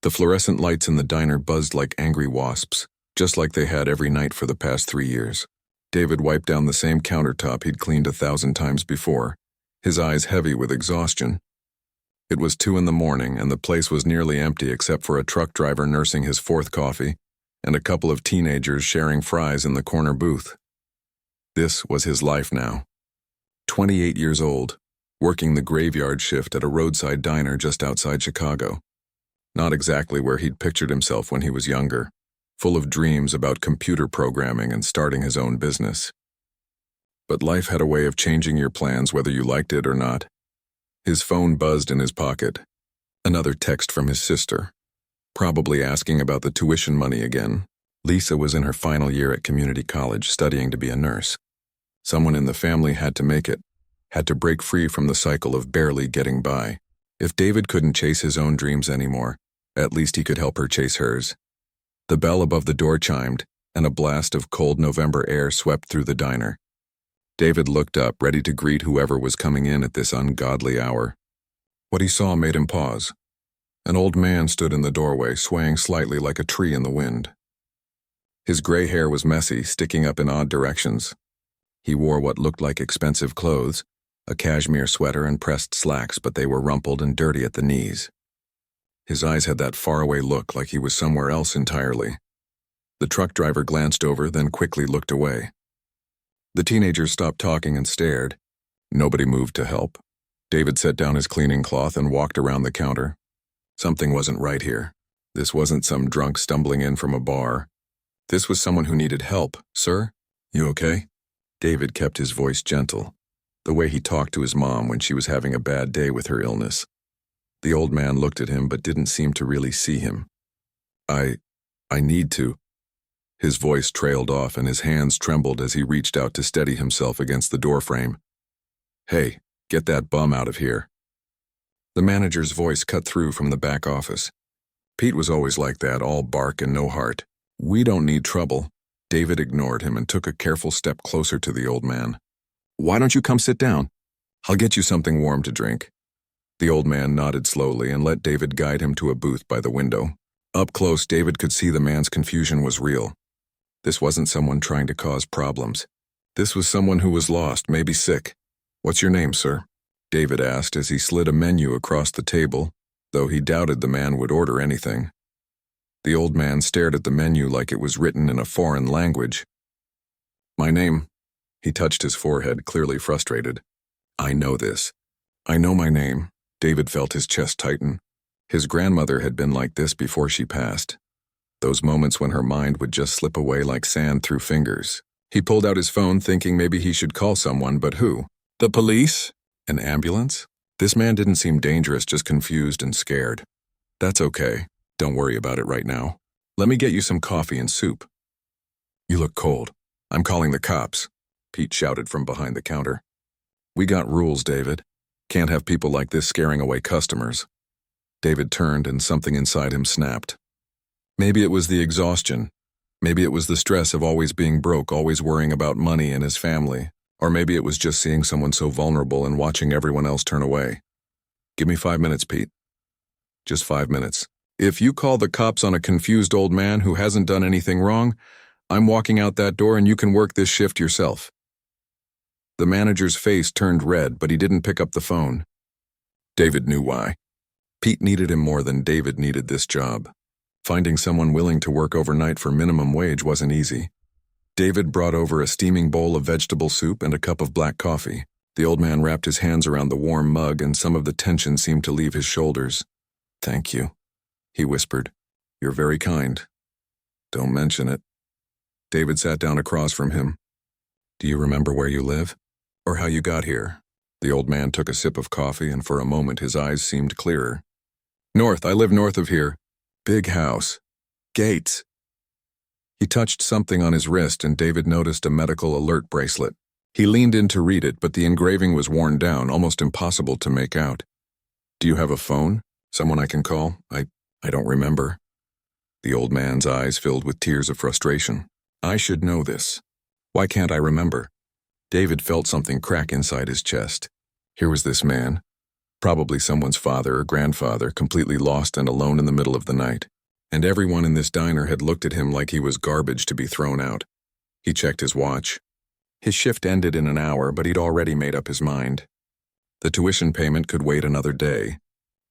The fluorescent lights in the diner buzzed like angry wasps, just like they had every night for the past 3 years. David wiped down the same countertop he'd cleaned 1,000 times before, his eyes heavy with exhaustion. It was 2 in the morning, and the place was nearly empty except for a truck driver nursing his 4th coffee and a couple of teenagers sharing fries in the corner booth. This was his life now. 28 years old, working the graveyard shift at a roadside diner just outside Chicago. Not exactly where he'd pictured himself when he was younger, full of dreams about computer programming and starting his own business. But life had a way of changing your plans whether you liked it or not. His phone buzzed in his pocket. Another text from his sister, probably asking about the tuition money again. Lisa was in her final year at community college studying to be a nurse. Someone in the family had to make it, had to break free from the cycle of barely getting by. If David couldn't chase his own dreams anymore, at least he could help her chase hers. The bell above the door chimed, and a blast of cold November air swept through the diner. David looked up, ready to greet whoever was coming in at this ungodly hour. What he saw made him pause. An old man stood in the doorway, swaying slightly like a tree in the wind. His gray hair was messy, sticking up in odd directions. He wore what looked like expensive clothes, a cashmere sweater and pressed slacks, but they were rumpled and dirty at the knees. His eyes had that faraway look, like he was somewhere else entirely. The truck driver glanced over, then quickly looked away. The teenagers stopped talking and stared. Nobody moved to help. David set down his cleaning cloth and walked around the counter. Something wasn't right here. This wasn't some drunk stumbling in from a bar. This was someone who needed help. Sir, you okay? David kept his voice gentle, the way he talked to his mom when she was having a bad day with her illness. The old man looked at him but didn't seem to really see him. I need to. His voice trailed off and his hands trembled as he reached out to steady himself against the doorframe. Hey, get that bum out of here. The manager's voice cut through from the back office. Pete was always like that, all bark and no heart. We don't need trouble. David ignored him and took a careful step closer to the old man. Why don't you come sit down? I'll get you something warm to drink. The old man nodded slowly and let David guide him to a booth by the window. Up close, David could see the man's confusion was real. This wasn't someone trying to cause problems. This was someone who was lost, maybe sick. What's your name, sir? David asked as he slid a menu across the table, though he doubted the man would order anything. The old man stared at the menu like it was written in a foreign language. My name. He touched his forehead, clearly frustrated. I know this. I know my name. David felt his chest tighten. His grandmother had been like this before she passed. Those moments when her mind would just slip away like sand through fingers. He pulled out his phone thinking maybe he should call someone, but who? The police? An ambulance? This man didn't seem dangerous, just confused and scared. That's okay. Don't worry about it right now. Let me get you some coffee and soup. You look cold. I'm calling the cops, Pete shouted from behind the counter. We got rules, David. Can't have people like this scaring away customers. David turned and something inside him snapped. Maybe it was the exhaustion. Maybe it was the stress of always being broke, always worrying about money and his family. Or maybe it was just seeing someone so vulnerable and watching everyone else turn away. Give me 5 minutes, Pete. Just 5 minutes. If you call the cops on a confused old man who hasn't done anything wrong, I'm walking out that door and you can work this shift yourself. The manager's face turned red, but he didn't pick up the phone. David knew why. Pete needed him more than David needed this job. Finding someone willing to work overnight for minimum wage wasn't easy. David brought over a steaming bowl of vegetable soup and a cup of black coffee. The old man wrapped his hands around the warm mug and some of the tension seemed to leave his shoulders. Thank you, he whispered. You're very kind. Don't mention it. David sat down across from him. Do you remember where you live? Or how you got here? The old man took a sip of coffee and for a moment his eyes seemed clearer. North, I live north of here. Big house. Gates. He touched something on his wrist and David noticed a medical alert bracelet. He leaned in to read it, but the engraving was worn down, almost impossible to make out. Do you have a phone? Someone I can call? I don't remember. The old man's eyes filled with tears of frustration. I should know this. Why can't I remember? David felt something crack inside his chest. Here was this man, Probably someone's father or grandfather, completely lost and alone in the middle of the night. And everyone in this diner had looked at him like he was garbage to be thrown out. He checked his watch. His shift ended in an hour, but he'd already made up his mind. The tuition payment could wait another day.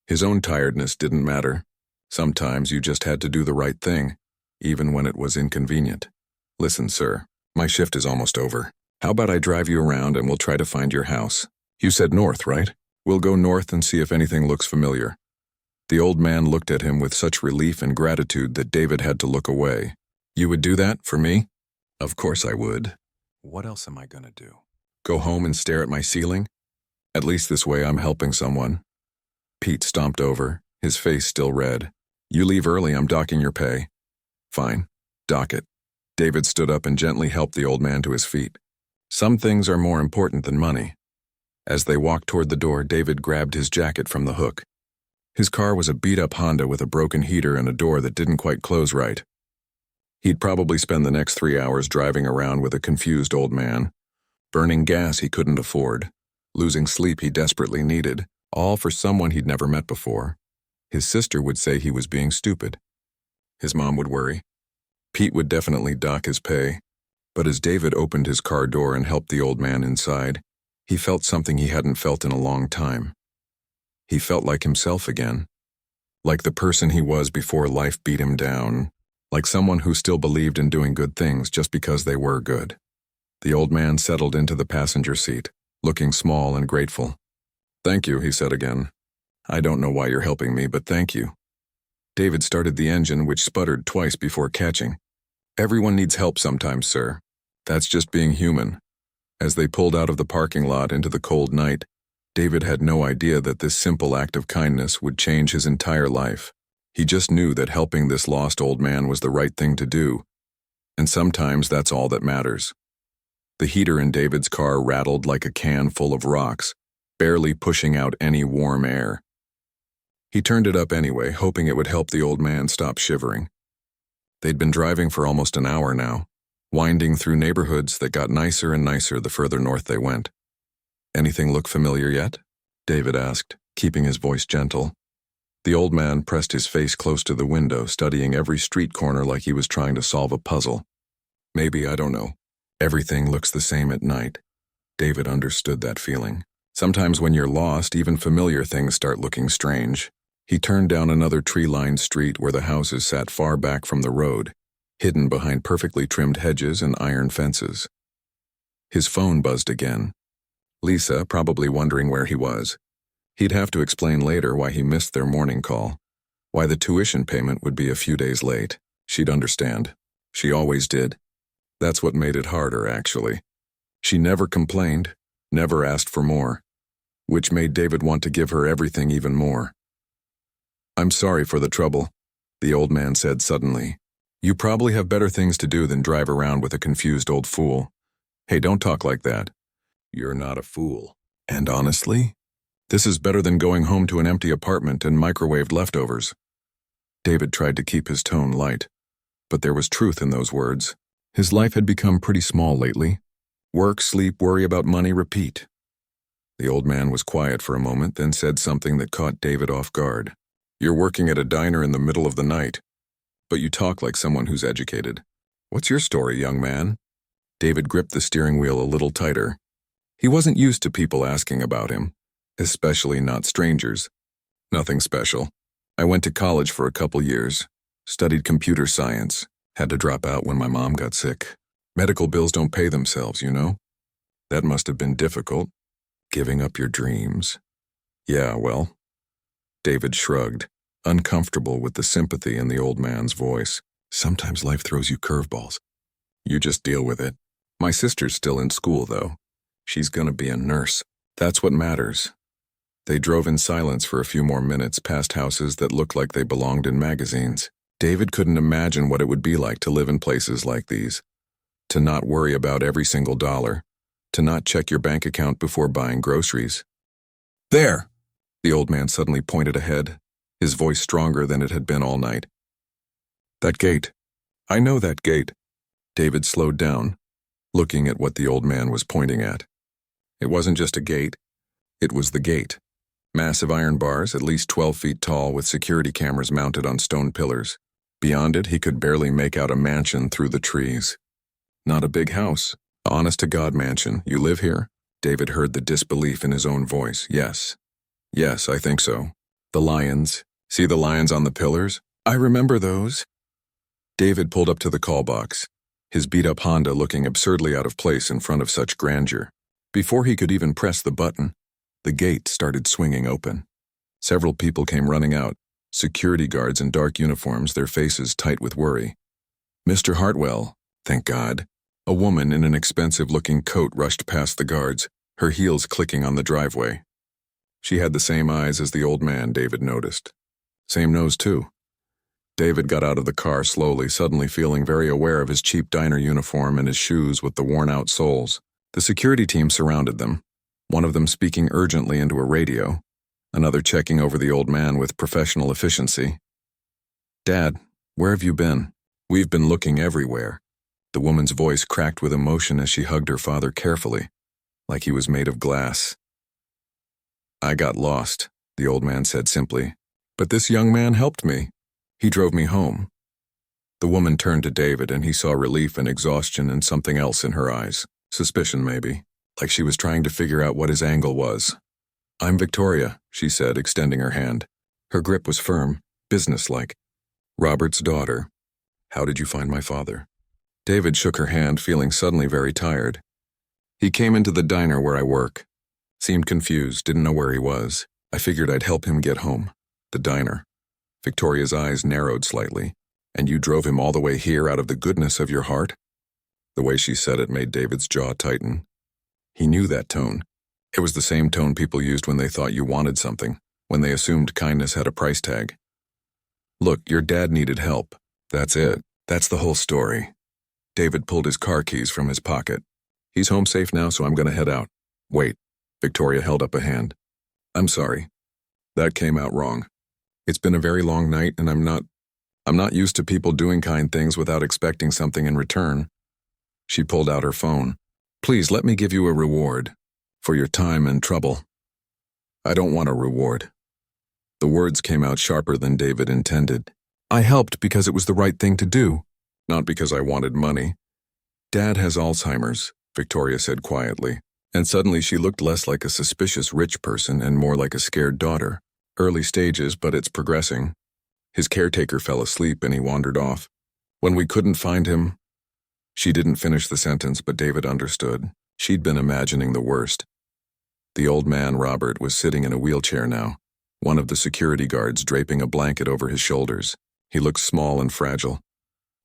His own tiredness didn't matter. Sometimes you just had to do the right thing, even when it was inconvenient. Listen, sir, my shift is almost over. How about I drive you around and we'll try to find your house? You said north, right? We'll go north and see if anything looks familiar. The old man looked at him with such relief and gratitude that David had to look away. You would do that for me? Of course I would. What else am I gonna do? Go home and stare at my ceiling? At least this way I'm helping someone. Pete stomped over, his face still red. You leave early, I'm docking your pay. Fine, dock it. David stood up and gently helped the old man to his feet. Some things are more important than money. As they walked toward the door, David grabbed his jacket from the hook. His car was a beat-up Honda with a broken heater and a door that didn't quite close right. He'd probably spend the next 3 hours driving around with a confused old man, burning gas he couldn't afford, losing sleep he desperately needed, all for someone he'd never met before. His sister would say he was being stupid. His mom would worry. Pete would definitely dock his pay. But as David opened his car door and helped the old man inside, he felt something he hadn't felt in a long time. He felt like himself again. Like the person he was before life beat him down. Like someone who still believed in doing good things just because they were good. The old man settled into the passenger seat, looking small and grateful. Thank you, he said again. I don't know why you're helping me, but thank you. David started the engine, which sputtered twice before catching. Everyone needs help sometimes, sir. That's just being human. As they pulled out of the parking lot into the cold night, David had no idea that this simple act of kindness would change his entire life. He just knew that helping this lost old man was the right thing to do. And sometimes that's all that matters. The heater in David's car rattled like a can full of rocks, barely pushing out any warm air. He turned it up anyway, hoping it would help the old man stop shivering. They'd been driving for almost an hour now, winding through neighborhoods that got nicer and nicer the further north they went. Anything look familiar yet? David asked, keeping his voice gentle. The old man pressed his face close to the window, studying every street corner like he was trying to solve a puzzle. Maybe, I don't know. Everything looks the same at night. David understood that feeling. Sometimes when you're lost, even familiar things start looking strange. He turned down another tree-lined street where the houses sat far back from the road, hidden behind perfectly trimmed hedges and iron fences. His phone buzzed again. Lisa, probably wondering where he was. He'd have to explain later why he missed their morning call, why the tuition payment would be a few days late. She'd understand. She always did. That's what made it harder, actually. She never complained, never asked for more, which made David want to give her everything even more. I'm sorry for the trouble, the old man said suddenly. You probably have better things to do than drive around with a confused old fool. Hey, don't talk like that. You're not a fool. And honestly, this is better than going home to an empty apartment and microwaved leftovers. David tried to keep his tone light, but there was truth in those words. His life had become pretty small lately. Work, sleep, worry about money, repeat. The old man was quiet for a moment, then said something that caught David off guard. You're working at a diner in the middle of the night, but you talk like someone who's educated. What's your story, young man? David gripped the steering wheel a little tighter. He wasn't used to people asking about him, especially not strangers. Nothing special. I went to college for a couple years, studied computer science, had to drop out when my mom got sick. Medical bills don't pay themselves, you know? That must have been difficult, giving up your dreams. Yeah, well. David shrugged, uncomfortable with the sympathy in the old man's voice. Sometimes life throws you curveballs. You just deal with it. My sister's still in school, though. She's gonna be a nurse. That's what matters. They drove in silence for a few more minutes past houses that looked like they belonged in magazines. David couldn't imagine what it would be like to live in places like these. To not worry about every single dollar. To not check your bank account before buying groceries. There! The old man suddenly pointed ahead, his voice stronger than it had been all night. That gate. I know that gate. David slowed down, looking at what the old man was pointing at. It wasn't just a gate. It was the gate. Massive iron bars, at least 12 feet tall, with security cameras mounted on stone pillars. Beyond it, he could barely make out a mansion through the trees. Not a big house. Honest-to-God mansion. You live here? David heard the disbelief in his own voice. Yes. Yes, I think so. The lions. See the lions on the pillars? I remember those. David pulled up to the call box, his beat-up Honda looking absurdly out of place in front of such grandeur. Before he could even press the button, the gate started swinging open. Several people came running out, security guards in dark uniforms, their faces tight with worry. Mr. Hartwell, thank God. A woman in an expensive-looking coat rushed past the guards, her heels clicking on the driveway. She had the same eyes as the old man, David noticed. Same nose, too. David got out of the car slowly, suddenly feeling very aware of his cheap diner uniform and his shoes with the worn-out soles. The security team surrounded them, one of them speaking urgently into a radio, another checking over the old man with professional efficiency. Dad, where have you been? We've been looking everywhere. The woman's voice cracked with emotion as she hugged her father carefully, like he was made of glass. I got lost, the old man said simply, but this young man helped me. He drove me home. The woman turned to David and he saw relief and exhaustion and something else in her eyes. Suspicion, maybe, like she was trying to figure out what his angle was. I'm Victoria, she said, extending her hand. Her grip was firm, businesslike. Robert's daughter. How did you find my father? David shook her hand, feeling suddenly very tired. He came into the diner where I work. Seemed confused, didn't know where he was. I figured I'd help him get home. The diner. Victoria's eyes narrowed slightly. And you drove him all the way here out of the goodness of your heart? The way she said it made David's jaw tighten. He knew that tone. It was the same tone people used when they thought you wanted something, when they assumed kindness had a price tag. Look, your dad needed help. That's it. That's the whole story. David pulled his car keys from his pocket. He's home safe now, so I'm going to head out. Wait. Victoria held up a hand. I'm sorry. That came out wrong. It's been a very long night, and I'm not used to people doing kind things without expecting something in return. She pulled out her phone. Please let me give you a reward for your time and trouble. I don't want a reward. The words came out sharper than David intended. I helped because it was the right thing to do, not because I wanted money. Dad has Alzheimer's, Victoria said quietly, and suddenly she looked less like a suspicious rich person and more like a scared daughter. Early stages, but it's progressing. His caretaker fell asleep and he wandered off. When we couldn't find him... She didn't finish the sentence, but David understood. She'd been imagining the worst. The old man, Robert, was sitting in a wheelchair now, one of the security guards draping a blanket over his shoulders. He looked small and fragile.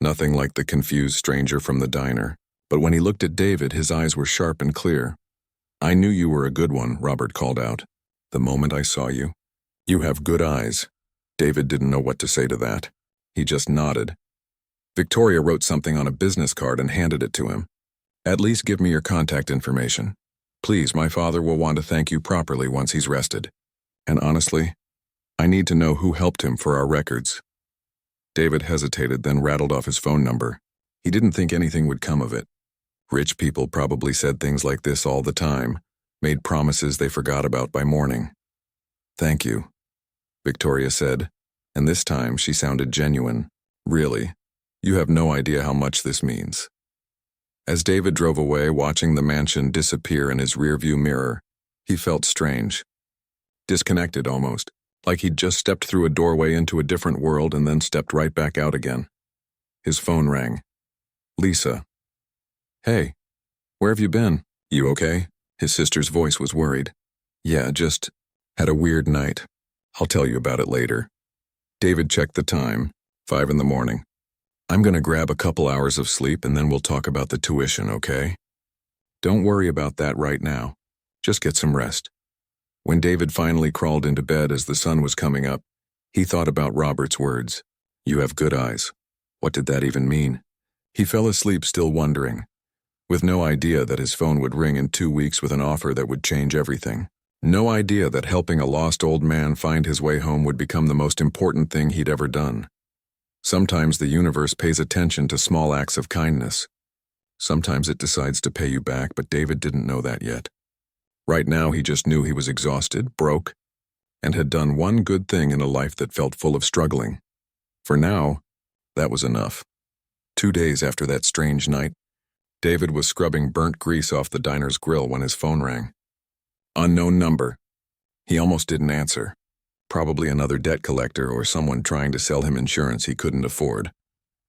Nothing like the confused stranger from the diner. But when he looked at David, his eyes were sharp and clear. I knew you were a good one, Robert called out. The moment I saw you. You have good eyes. David didn't know what to say to that. He just nodded. Victoria wrote something on a business card and handed it to him. At least give me your contact information. Please, my father will want to thank you properly once he's rested. And honestly, I need to know who helped him for our records. David hesitated, then rattled off his phone number. He didn't think anything would come of it. Rich people probably said things like this all the time, made promises they forgot about by morning. Thank you, Victoria said, and this time she sounded genuine. Really, you have no idea how much this means. As David drove away, watching the mansion disappear in his rearview mirror, he felt strange. Disconnected almost, like he'd just stepped through a doorway into a different world and then stepped right back out again. His phone rang. Lisa. Hey, where have you been? You okay? His sister's voice was worried. Yeah, just had a weird night. I'll tell you about it later. David checked the time, 5 in the morning. I'm gonna grab a couple hours of sleep and then we'll talk about the tuition, okay? Don't worry about that right now. Just get some rest. When David finally crawled into bed as the sun was coming up, he thought about Robert's words. You have good eyes. What did that even mean? He fell asleep still wondering, with no idea that his phone would ring in 2 weeks with an offer that would change everything. No idea that helping a lost old man find his way home would become the most important thing he'd ever done. Sometimes the universe pays attention to small acts of kindness. Sometimes it decides to pay you back, but David didn't know that yet. Right now he just knew he was exhausted, broke, and had done one good thing in a life that felt full of struggling. For now, that was enough. 2 days after that strange night, David was scrubbing burnt grease off the diner's grill when his phone rang. Unknown number. He almost didn't answer. Probably another debt collector or someone trying to sell him insurance he couldn't afford.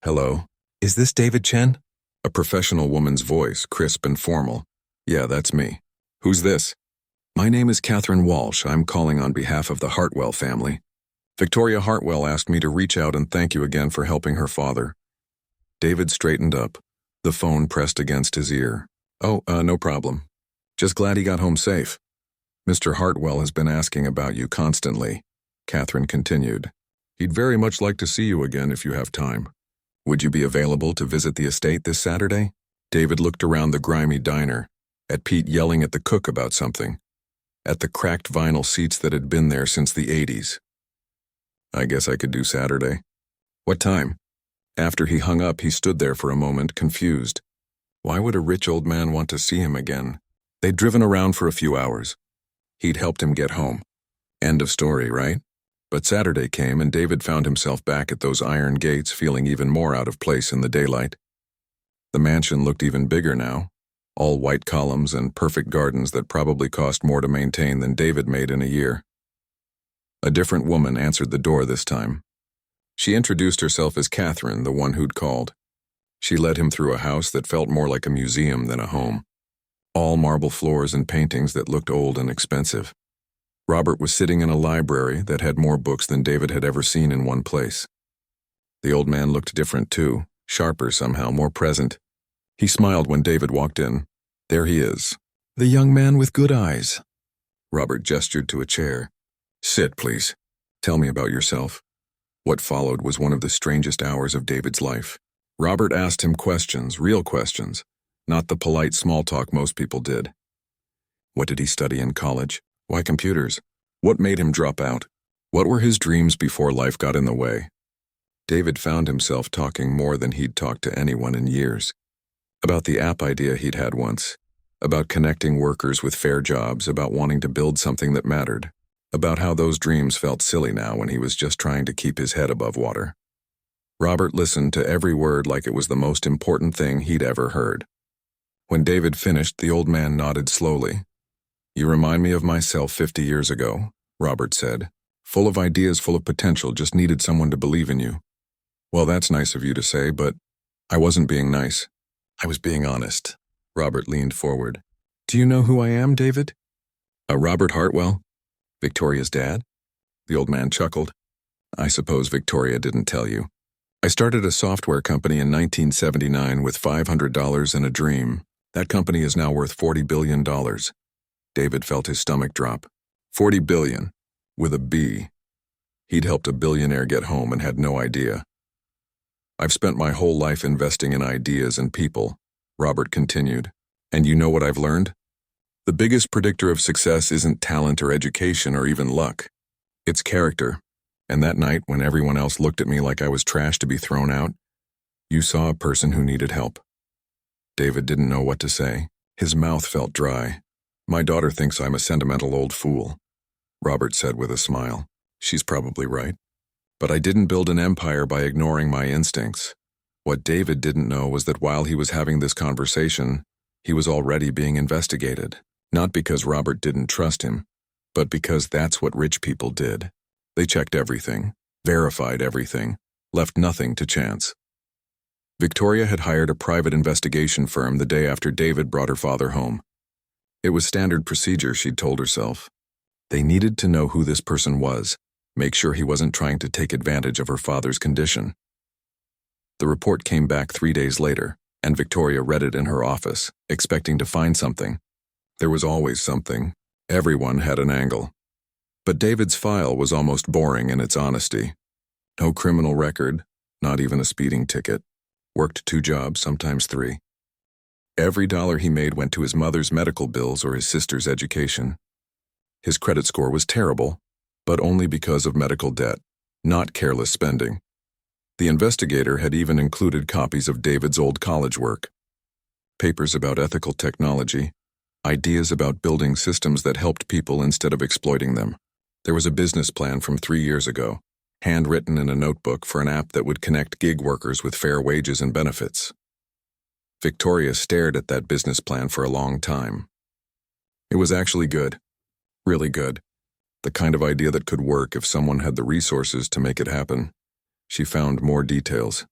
Hello? Is this David Chen? A professional woman's voice, crisp and formal. Yeah, that's me. Who's this? My name is Catherine Walsh. I'm calling on behalf of the Hartwell family. Victoria Hartwell asked me to reach out and thank you again for helping her father. David straightened up. The phone pressed against his ear. Oh, no problem. Just glad he got home safe. Mr. Hartwell has been asking about you constantly, Catherine continued. He'd very much like to see you again if you have time. Would you be available to visit the estate this Saturday? David looked around the grimy diner, at Pete yelling at the cook about something, at the cracked vinyl seats that had been there since the 80s. I guess I could do Saturday. What time? After he hung up, he stood there for a moment, confused. Why would a rich old man want to see him again? They'd driven around for a few hours. He'd helped him get home. End of story, right? But Saturday came and David found himself back at those iron gates, feeling even more out of place in the daylight. The mansion looked even bigger now, all white columns and perfect gardens that probably cost more to maintain than David made in a year. A different woman answered the door this time. She introduced herself as Catherine, the one who'd called. She led him through a house that felt more like a museum than a home. All marble floors and paintings that looked old and expensive. Robert was sitting in a library that had more books than David had ever seen in one place. The old man looked different too, sharper somehow, more present. He smiled when David walked in. There he is, the young man with good eyes. Robert gestured to a chair. Sit, please. Tell me about yourself. What followed was one of the strangest hours of David's life. Robert asked him questions, real questions, not the polite small talk most people did. What did he study in college? Why computers? What made him drop out? What were his dreams before life got in the way? David found himself talking more than he'd talked to anyone in years. About the app idea he'd had once. About connecting workers with fair jobs, about wanting to build something that mattered. About how those dreams felt silly now when he was just trying to keep his head above water. Robert listened to every word like it was the most important thing he'd ever heard. When David finished, the old man nodded slowly. You remind me of myself 50 years ago, Robert said. Full of ideas, full of potential, just needed someone to believe in you. Well, that's nice of you to say, but I wasn't being nice. I was being honest. Robert leaned forward. Do you know who I am, David? Robert Hartwell? Victoria's dad? The old man chuckled. I suppose Victoria didn't tell you. I started a software company in 1979 with $500 and a dream. That company is now worth $40 billion. David felt his stomach drop. 40 billion, with a B. He'd helped a billionaire get home and had no idea. I've spent my whole life investing in ideas and people, Robert continued. And you know what I've learned? The biggest predictor of success isn't talent or education or even luck. It's character. And that night, when everyone else looked at me like I was trash to be thrown out, you saw a person who needed help. David didn't know what to say. His mouth felt dry. My daughter thinks I'm a sentimental old fool, Robert said with a smile. She's probably right. But I didn't build an empire by ignoring my instincts. What David didn't know was that while he was having this conversation, he was already being investigated. Not because Robert didn't trust him, but because that's what rich people did. They checked everything, verified everything, left nothing to chance. Victoria had hired a private investigation firm the day after David brought her father home. It was standard procedure, she'd told herself. They needed to know who this person was, make sure he wasn't trying to take advantage of her father's condition. The report came back 3 days later, and Victoria read it in her office, expecting to find something. There was always something. Everyone had an angle. But David's file was almost boring in its honesty. No criminal record, not even a speeding ticket. Worked 2 jobs, sometimes 3. Every dollar he made went to his mother's medical bills or his sister's education. His credit score was terrible, but only because of medical debt, not careless spending. The investigator had even included copies of David's old college work. Papers about ethical technology, ideas about building systems that helped people instead of exploiting them. There was a business plan from 3 years ago, handwritten in a notebook for an app that would connect gig workers with fair wages and benefits. Victoria stared at that business plan for a long time. It was actually good. Really good. The kind of idea that could work if someone had the resources to make it happen. She found more details.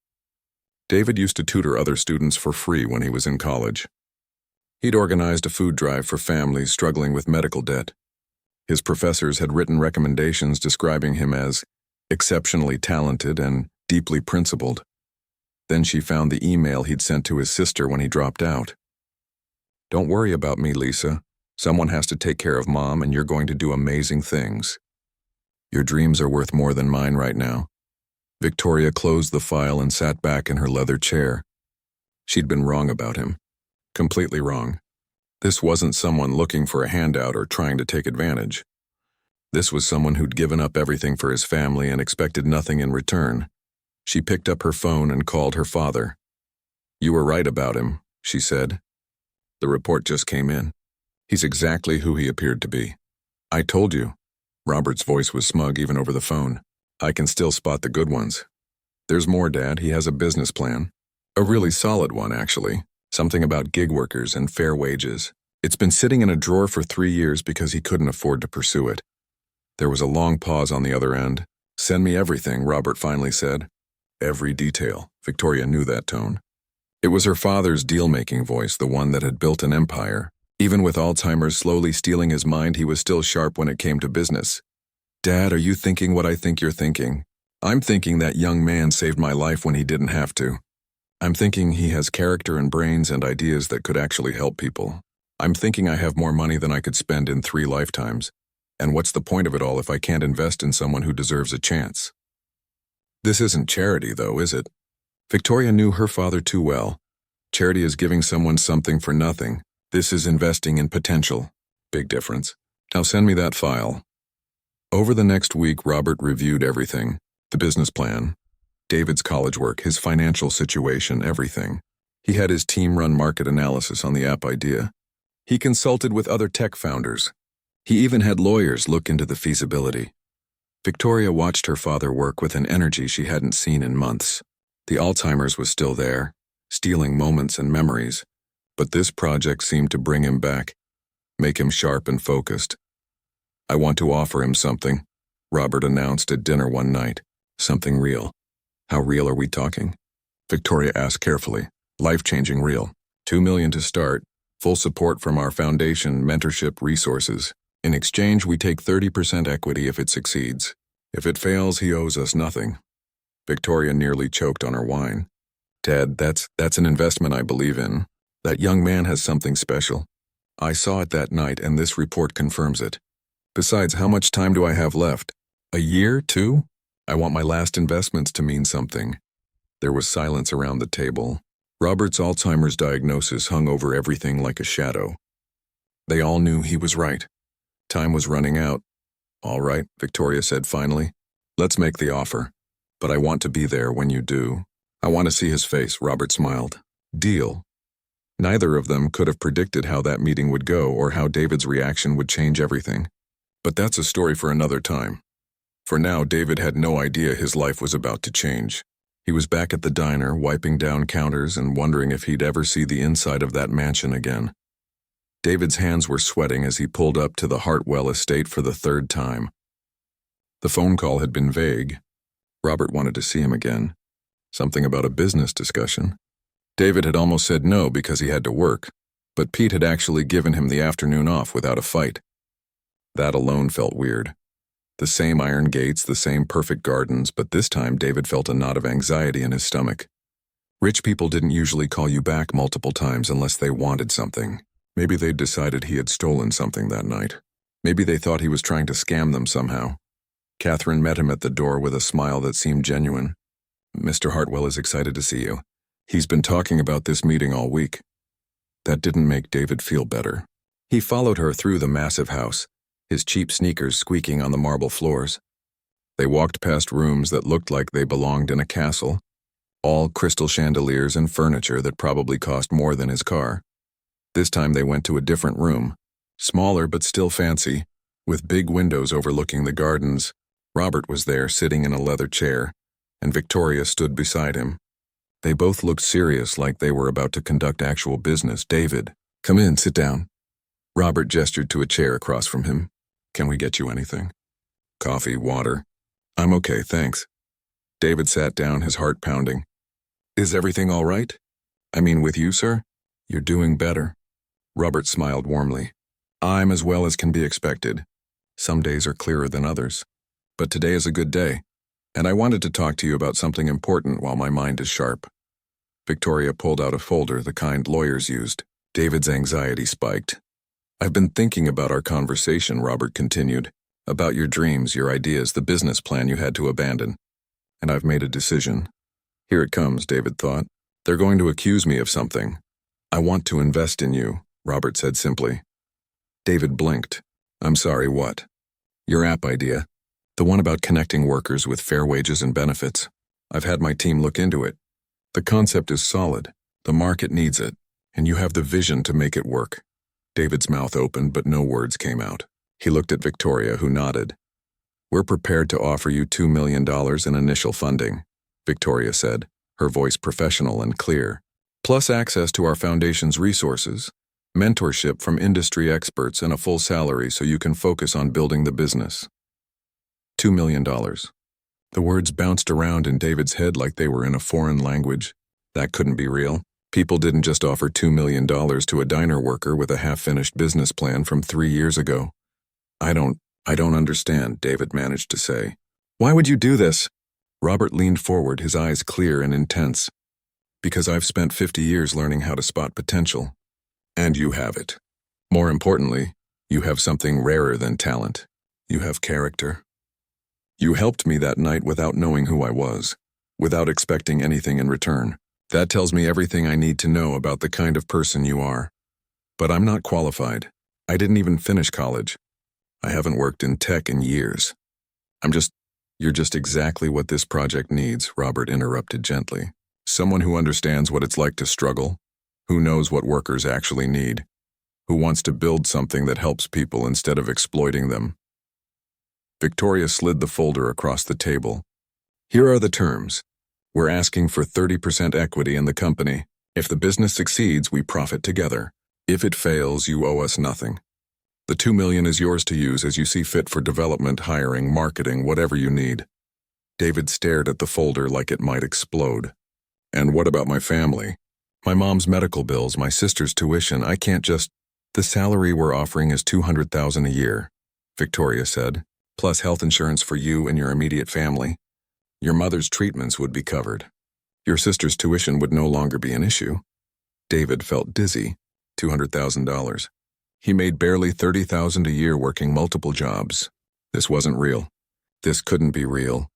David used to tutor other students for free when he was in college. He'd organized a food drive for families struggling with medical debt. His professors had written recommendations describing him as exceptionally talented and deeply principled. Then she found the email he'd sent to his sister when he dropped out. "Don't worry about me, Lisa. Someone has to take care of Mom, and you're going to do amazing things. Your dreams are worth more than mine right now." Victoria closed the file and sat back in her leather chair. She'd been wrong about him. Completely wrong. This wasn't someone looking for a handout or trying to take advantage. This was someone who'd given up everything for his family and expected nothing in return. She picked up her phone and called her father. "You were right about him," she said. "The report just came in. He's exactly who he appeared to be." "I told you." Robert's voice was smug even over the phone. "I can still spot the good ones." "There's more, Dad. He has a business plan. A really solid one, actually. Something about gig workers and fair wages. It's been sitting in a drawer for 3 years because he couldn't afford to pursue it." There was a long pause on the other end. "Send me everything," Robert finally said. Every detail. Victoria knew that tone. It was her father's deal-making voice, the one that had built an empire. Even with Alzheimer's slowly stealing his mind, he was still sharp when it came to business. "Dad, are you thinking what I think you're thinking? I'm thinking that young man saved my life when he didn't have to. I'm thinking he has character and brains and ideas that could actually help people. I'm thinking I have more money than I could spend in 3 lifetimes. And what's the point of it all if I can't invest in someone who deserves a chance?" This isn't charity, though, is it? Victoria knew her father too well. Charity is giving someone something for nothing. This is investing in potential. Big difference. Now send me that file. Over the next week, Robert reviewed everything. The business plan, David's college work, his financial situation, everything. He had his team run market analysis on the app idea. He consulted with other tech founders. He even had lawyers look into the feasibility. Victoria watched her father work with an energy she hadn't seen in months. The Alzheimer's was still there, stealing moments and memories, but this project seemed to bring him back, make him sharp and focused. "I want to offer him something," Robert announced at dinner one night. "Something real." "How real are we talking?" Victoria asked carefully. "Life-changing real. $2 million to start, full support from our foundation, mentorship, resources. In exchange, we take 30% equity if it succeeds. If it fails, he owes us nothing." Victoria nearly choked on her wine. "Dad, that's an investment I believe in. That young man has something special. I saw it that night, and this report confirms it. Besides, how much time do I have left? A year, 2? I want my last investments to mean something." There was silence around the table. Robert's Alzheimer's diagnosis hung over everything like a shadow. They all knew he was right. Time was running out. "All right," Victoria said finally. "Let's make the offer. But I want to be there when you do. I want to see his face," Robert smiled. "Deal." Neither of them could have predicted how that meeting would go or how David's reaction would change everything. But that's a story for another time. For now, David had no idea his life was about to change. He was back at the diner, wiping down counters and wondering if he'd ever see the inside of that mansion again. David's hands were sweating as he pulled up to the Hartwell estate for the 3rd time. The phone call had been vague. Robert wanted to see him again. Something about a business discussion. David had almost said no because he had to work, but Pete had actually given him the afternoon off without a fight. That alone felt weird. The same iron gates, the same perfect gardens, but this time David felt a knot of anxiety in his stomach. Rich people didn't usually call you back multiple times unless they wanted something. Maybe they'd decided he had stolen something that night. Maybe they thought he was trying to scam them somehow. Catherine met him at the door with a smile that seemed genuine. "Mr. Hartwell is excited to see you. He's been talking about this meeting all week." That didn't make David feel better. He followed her through the massive house, his cheap sneakers squeaking on the marble floors. They walked past rooms that looked like they belonged in a castle, all crystal chandeliers and furniture that probably cost more than his car. This time they went to a different room, smaller but still fancy, With big windows overlooking the gardens, Robert was there sitting in a leather chair, and Victoria stood beside him. They both looked serious, like they were about to conduct actual business. "David, come in, sit down." Robert gestured to a chair across from him. "Can we get you anything? Coffee, water?" "I'm okay, thanks." David sat down, his heart pounding. "Is everything all right? I mean, with you, sir?" "You're doing better." Robert smiled warmly. "I'm as well as can be expected. Some days are clearer than others. But today is a good day, and I wanted to talk to you about something important while my mind is sharp." Victoria pulled out a folder, the kind lawyers used. David's anxiety spiked. "I've been thinking about our conversation," Robert continued, "about your dreams, your ideas, the business plan you had to abandon. And I've made a decision." "Here it comes," David thought. "They're going to accuse me of something." "I want to invest in you," Robert said simply. David blinked. "I'm sorry, what?" "Your app idea. The one about connecting workers with fair wages and benefits. I've had my team look into it. The concept is solid. The market needs it. And you have the vision to make it work." David's mouth opened, but no words came out. He looked at Victoria, who nodded. "We're prepared to offer you $2 million in initial funding," Victoria said, her voice professional and clear. "Plus access to our foundation's resources, mentorship from industry experts, and a full salary so you can focus on building the business." $2 million. The words bounced around in David's head like they were in a foreign language. That couldn't be real. People didn't just offer $2 million to a diner worker with a half-finished business plan from 3 years ago. I don't understand," David managed to say. "Why would you do this?" Robert leaned forward, his eyes clear and intense. "Because I've spent 50 years learning how to spot potential. And you have it. More importantly, you have something rarer than talent. You have character. You helped me that night without knowing who I was, without expecting anything in return. That tells me everything I need to know about the kind of person you are. But I'm not qualified. I didn't even finish college. I haven't worked in tech in years. You're just exactly what this project needs," Robert interrupted gently. "Someone who understands what it's like to struggle, who knows what workers actually need, who wants to build something that helps people instead of exploiting them." Victoria slid the folder across the table. "Here are the terms. We're asking for 30% equity in the company. If the business succeeds, we profit together. If it fails, you owe us nothing. The $2 million is yours to use as you see fit for development, hiring, marketing, whatever you need." David stared at the folder like it might explode. "And what about my family? My mom's medical bills, my sister's tuition. I can't just—" "The salary we're offering is $200,000 a year," Victoria said, "plus health insurance for you and your immediate family. Your mother's treatments would be covered. Your sister's tuition would no longer be an issue." David felt dizzy. $200,000. He made barely $30,000 a year working multiple jobs. This wasn't real. This couldn't be real.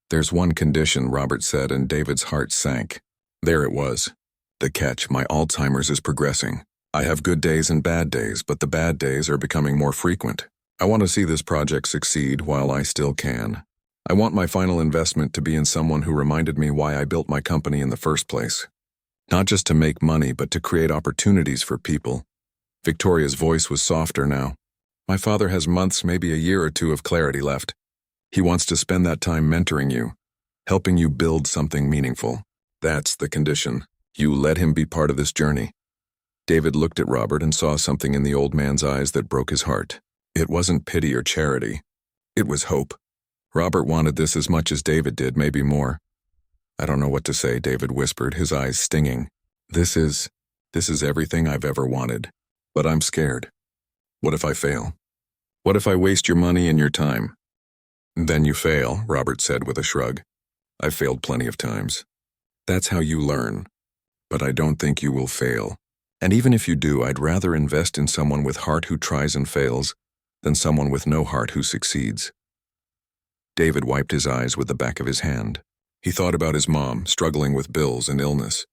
"There's one condition," Robert said, and David's heart sank. There it was. The catch: my Alzheimer's is progressing. I have good days and bad days, but the bad days are becoming more frequent. I want to see this project succeed while I still can. I want my final investment to be in someone who reminded me why I built my company in the first place. Not just to make money, but to create opportunities for people." Victoria's voice was softer now. "My father has months, maybe a year or two of clarity left. He wants to spend that time mentoring you, helping you build something meaningful. That's the condition. You let him be part of this journey." David looked at Robert and saw something in the old man's eyes that broke his heart. It wasn't pity or charity. It was hope. Robert wanted this as much as David did, maybe more. "I don't know what to say," David whispered, his eyes stinging. This is everything I've ever wanted. But I'm scared. What if I fail? What if I waste your money and your time?" "Then you fail," Robert said with a shrug. "I've failed plenty of times. That's how you learn. But I don't think you will fail. And even if you do, I'd rather invest in someone with heart who tries and fails than someone with no heart who succeeds." David wiped his eyes with the back of his hand. He thought about his mom, struggling with bills and illness.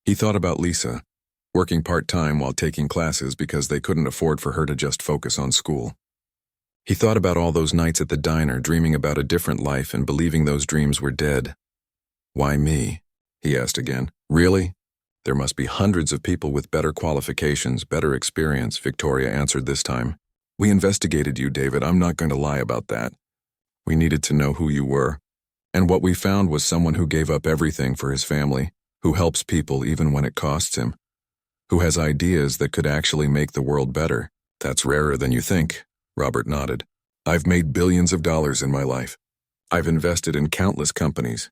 He thought about Lisa, working part-time while taking classes because they couldn't afford for her to just focus on school. He thought about all those nights at the diner, dreaming about a different life and believing those dreams were dead. "Why me?" he asked again. "Really? There must be hundreds of people with better qualifications, better experience," Victoria answered this time. We investigated you, David. I'm not going to lie about that. We needed to know who you were. And what we found was someone who gave up everything for his family, who helps people even when it costs him, who has ideas that could actually make the world better. That's rarer than you think, Robert nodded. I've made billions of dollars in my life. I've invested in countless companies,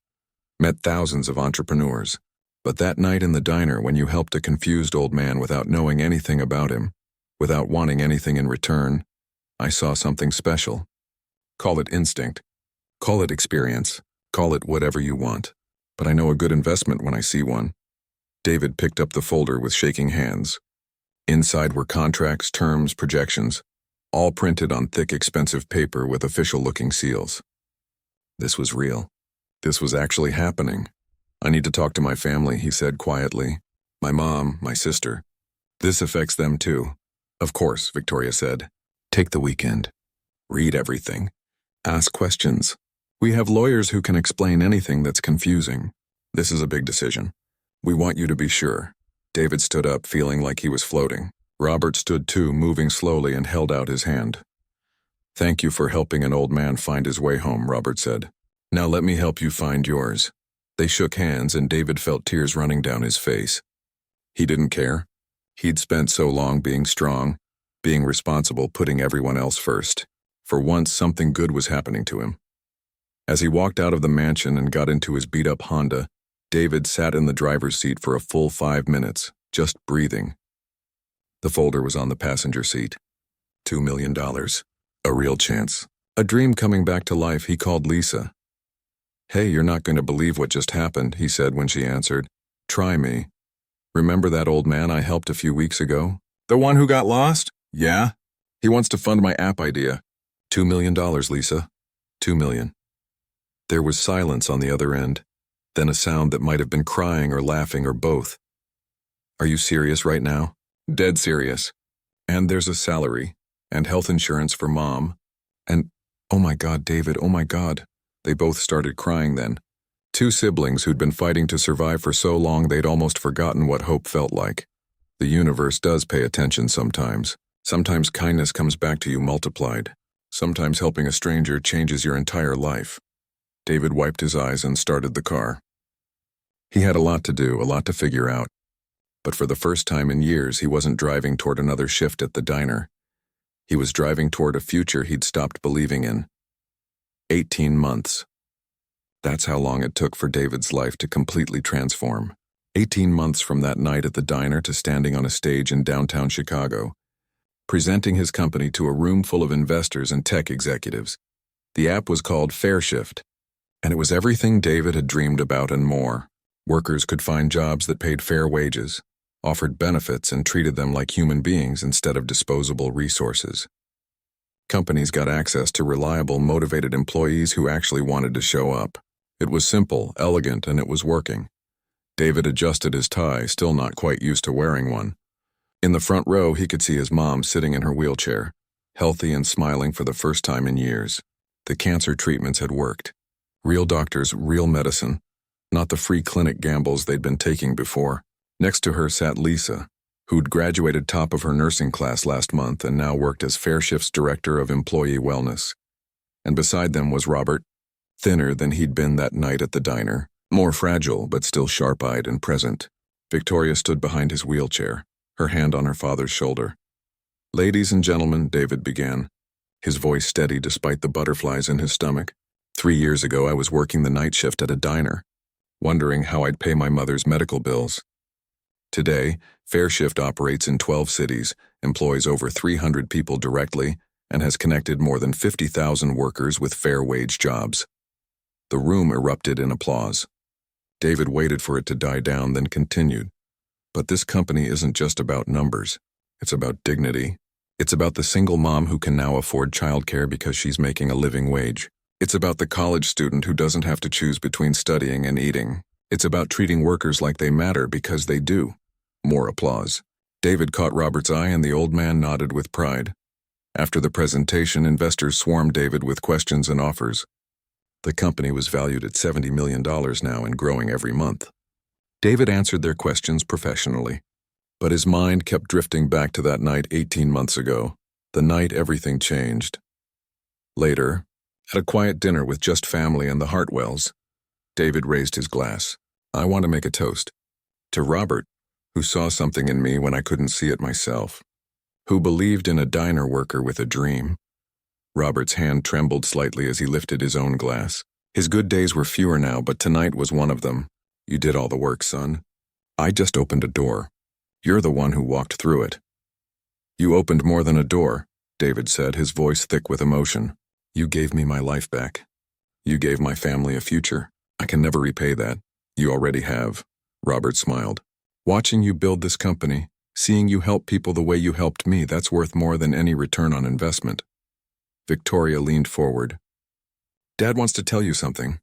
met thousands of entrepreneurs. But that night in the diner when you helped a confused old man without knowing anything about him, without wanting anything in return, I saw something special. Call it instinct. Call it experience. Call it whatever you want. But I know a good investment when I see one. David picked up the folder with shaking hands. Inside were contracts, terms, projections, all printed on thick, expensive paper with official-looking seals. This was real. This was actually happening. I need to talk to my family, he said quietly. My mom, my sister. This affects them too. Of course, Victoria said. Take the weekend. Read everything. Ask questions. We have lawyers who can explain anything that's confusing. This is a big decision. We want you to be sure. David stood up, feeling like he was floating. Robert stood too, moving slowly, and held out his hand. Thank you for helping an old man find his way home, Robert said. Now let me help you find yours. They shook hands and David felt tears running down his face. He didn't care. He'd spent so long being strong, being responsible, putting everyone else first. For once, something good was happening to him. As he walked out of the mansion and got into his beat-up Honda, David sat in the driver's seat for a full 5 minutes, just breathing. The folder was on the passenger seat. $2 million. A real chance. A dream coming back to life. He called Lisa. Hey, you're not going to believe what just happened, he said when she answered. Try me. Remember that old man I helped a few weeks ago? The one who got lost? Yeah. He wants to fund my app idea. $2 million, Lisa. $2 million. There was silence on the other end, then a sound that might have been crying or laughing or both. Are you serious right now? Dead serious. And there's a salary, and health insurance for Mom, and, oh my God, David, oh my God. They both started crying then. Two siblings who'd been fighting to survive for so long they'd almost forgotten what hope felt like. The universe does pay attention sometimes. Sometimes kindness comes back to you multiplied. Sometimes helping a stranger changes your entire life. David wiped his eyes and started the car. He had a lot to do, a lot to figure out. But for the first time in years, he wasn't driving toward another shift at the diner. He was driving toward a future he'd stopped believing in. 18 months. That's how long it took for David's life to completely transform. 18 months from that night at the diner to standing on a stage in downtown Chicago, presenting his company to a room full of investors and tech executives. The app was called FairShift, and it was everything David had dreamed about and more. Workers could find jobs that paid fair wages, offered benefits, and treated them like human beings instead of disposable resources. Companies got access to reliable, motivated employees who actually wanted to show up. It was simple, elegant, and it was working. David adjusted his tie, still not quite used to wearing one. In the front row, he could see his mom sitting in her wheelchair, healthy and smiling for the first time in years. The cancer treatments had worked. Real doctors, real medicine, not the free clinic gambles they'd been taking before. Next to her sat Lisa, who'd graduated top of her nursing class last month and now worked as FairShift's director of employee wellness. And beside them was Robert, thinner than he'd been that night at the diner, more fragile but still sharp-eyed and present. Victoria stood behind his wheelchair, her hand on her father's shoulder. Ladies and gentlemen, David began, his voice steady despite the butterflies in his stomach. 3 years ago, I was working the night shift at a diner, wondering how I'd pay my mother's medical bills. Today, FairShift operates in 12 cities, employs over 300 people directly, and has connected more than 50,000 workers with fair wage jobs. The room erupted in applause. David waited for it to die down, then continued. But this company isn't just about numbers. It's about dignity. It's about the single mom who can now afford childcare because she's making a living wage. It's about the college student who doesn't have to choose between studying and eating. It's about treating workers like they matter because they do. More applause. David caught Robert's eye and the old man nodded with pride. After the presentation, investors swarmed David with questions and offers. The company was valued at $70 million now and growing every month. David answered their questions professionally, but his mind kept drifting back to that night 18 months ago, The night everything changed. Later, at a quiet dinner with just family and the Hartwells, David raised his glass. I want to make a toast. To Robert, who saw something in me when I couldn't see it myself. Who believed in a diner worker with a dream. Robert's hand trembled slightly as he lifted his own glass. His good days were fewer now, but tonight was one of them. You did all the work, son. I just opened a door. You're the one who walked through it. You opened more than a door, David said, his voice thick with emotion. You gave me my life back. You gave my family a future. I can never repay that. You already have. Robert smiled. Watching you build this company, seeing you help people the way you helped me, that's worth more than any return on investment. Victoria leaned forward. Dad wants to tell you something.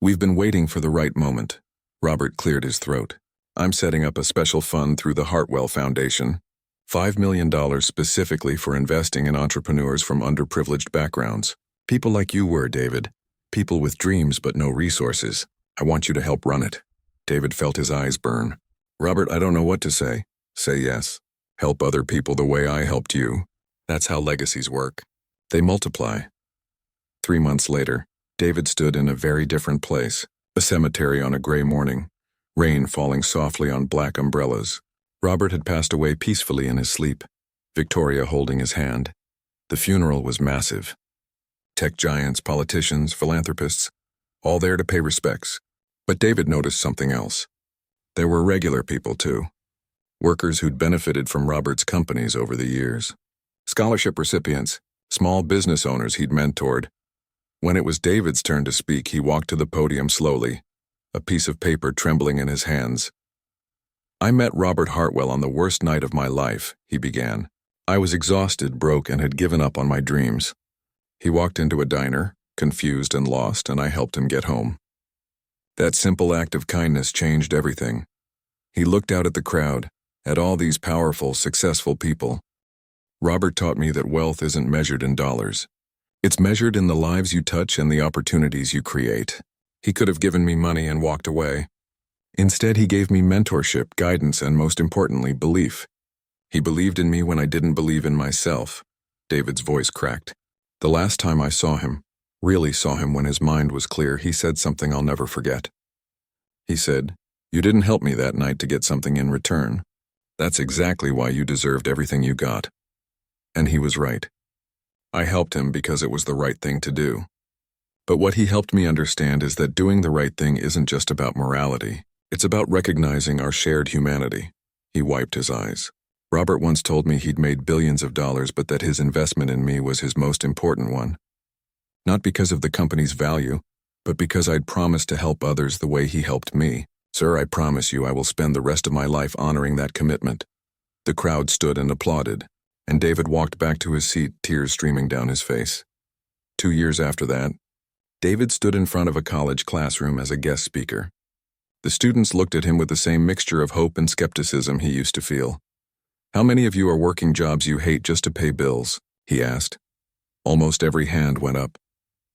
We've been waiting for the right moment. Robert cleared his throat. I'm setting up a special fund through the Hartwell Foundation. $5 million specifically for investing in entrepreneurs from underprivileged backgrounds. People like you were, David. People with dreams but no resources. I want you to help run it. David felt his eyes burn. Robert, I don't know what to say. Say yes. Help other people the way I helped you. That's how legacies work. They multiply. 3 months later, David stood in a very different place, a cemetery on a gray morning, rain falling softly on black umbrellas. Robert had passed away peacefully in his sleep, Victoria holding his hand. The funeral was massive. Tech giants, politicians, philanthropists, all there to pay respects. But David noticed something else. There were regular people, too. Workers who'd benefited from Robert's companies over the years. Scholarship recipients, small business owners he'd mentored. When it was David's turn to speak, he walked to the podium slowly, a piece of paper trembling in his hands. I met Robert Hartwell on the worst night of my life, he began. I was exhausted, broke, and had given up on my dreams. He walked into a diner, confused and lost, and I helped him get home. That simple act of kindness changed everything. He looked out at the crowd, at all these powerful, successful people. Robert taught me that wealth isn't measured in dollars. It's measured in the lives you touch and the opportunities you create. He could have given me money and walked away. Instead, he gave me mentorship, guidance, and most importantly, belief. He believed in me when I didn't believe in myself. David's voice cracked. The last time I saw him, really saw him when his mind was clear, he said something I'll never forget. He said, "You didn't help me that night to get something in return. That's exactly why you deserved everything you got." And he was right. I helped him because it was the right thing to do. But what he helped me understand is that doing the right thing isn't just about morality. It's about recognizing our shared humanity. He wiped his eyes. Robert once told me he'd made billions of dollars, but that his investment in me was his most important one. Not because of the company's value, but because I'd promised to help others the way he helped me. Sir, I promise you I will spend the rest of my life honoring that commitment. The crowd stood and applauded, and David walked back to his seat, tears streaming down his face. 2 years after that, David stood in front of a college classroom as a guest speaker. The students looked at him with the same mixture of hope and skepticism he used to feel. How many of you are working jobs you hate just to pay bills? He asked. Almost every hand went up.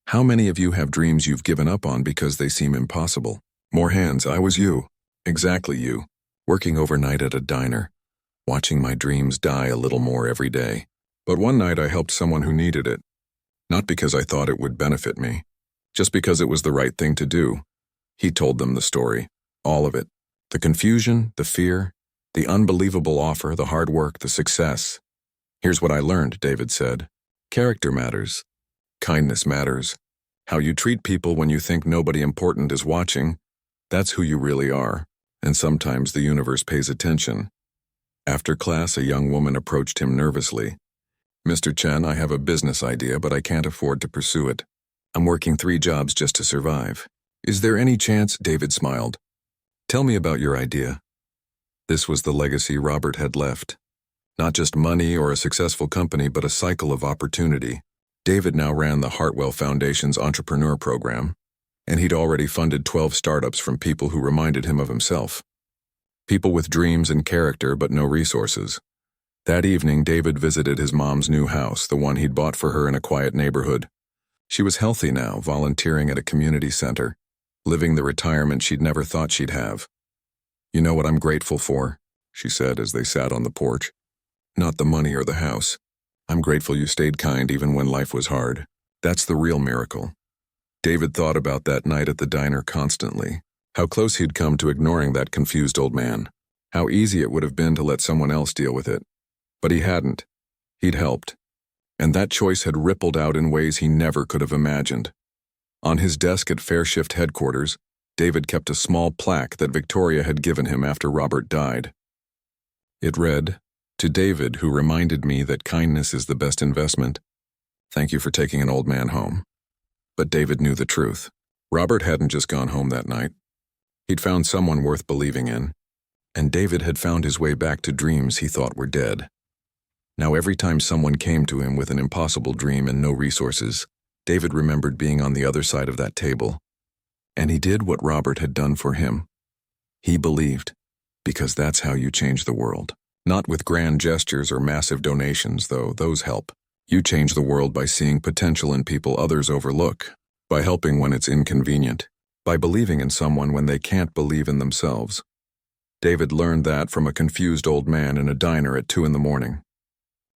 How many of you have dreams you've given up on because they seem impossible? More hands. I was you. Exactly you. Working overnight at a diner. Watching my dreams die a little more every day. But one night I helped someone who needed it. Not because I thought it would benefit me. Just because it was the right thing to do. He told them the story. All of it. The confusion, the fear, the unbelievable offer, the hard work, the success. Here's what I learned, David said. Character matters. Kindness matters. How you treat people when you think nobody important is watching, that's who you really are. And sometimes the universe pays attention. After class, a young woman approached him nervously. Mr. Chen, I have a business idea, but I can't afford to pursue it. I'm working 3 jobs just to survive. Is there any chance? David smiled. Tell me about your idea. This was the legacy Robert had left. Not just money or a successful company, but a cycle of opportunity. David now ran the Hartwell Foundation's entrepreneur program, and he'd already funded 12 startups from people who reminded him of himself. People with dreams and character, but no resources. That evening, David visited his mom's new house, the one he'd bought for her in a quiet neighborhood. She was healthy now, volunteering at a community center, living the retirement she'd never thought she'd have. You know what I'm grateful for, she said as they sat on the porch. Not the money or the house. I'm grateful you stayed kind even when life was hard. That's the real miracle. David thought about that night at the diner constantly. How close he'd come to ignoring that confused old man. How easy it would have been to let someone else deal with it. But he hadn't. He'd helped. And that choice had rippled out in ways he never could have imagined. On his desk at Fairshift headquarters, David kept a small plaque that Victoria had given him after Robert died. It read, "To David, who reminded me that kindness is the best investment, thank you for taking an old man home." But David knew the truth. Robert hadn't just gone home that night. He'd found someone worth believing in, and David had found his way back to dreams he thought were dead. Now every time someone came to him with an impossible dream and no resources, David remembered being on the other side of that table. And he did what Robert had done for him. He believed, because that's how you change the world. Not with grand gestures or massive donations, though those help. You change the world by seeing potential in people others overlook, by helping when it's inconvenient, by believing in someone when they can't believe in themselves. David learned that from a confused old man in a diner at 2 a.m.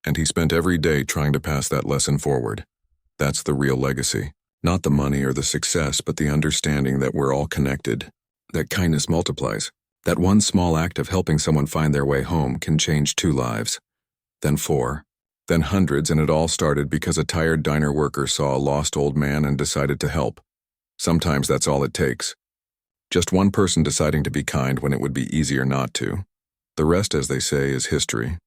And he spent every day trying to pass that lesson forward. That's the real legacy. Not the money or the success, but the understanding that we're all connected, that kindness multiplies, that one small act of helping someone find their way home can change 2 lives, then 4, then hundreds, and it all started because a tired diner worker saw a lost old man and decided to help. Sometimes that's all it takes. Just one person deciding to be kind when it would be easier not to. The rest, as they say, is history.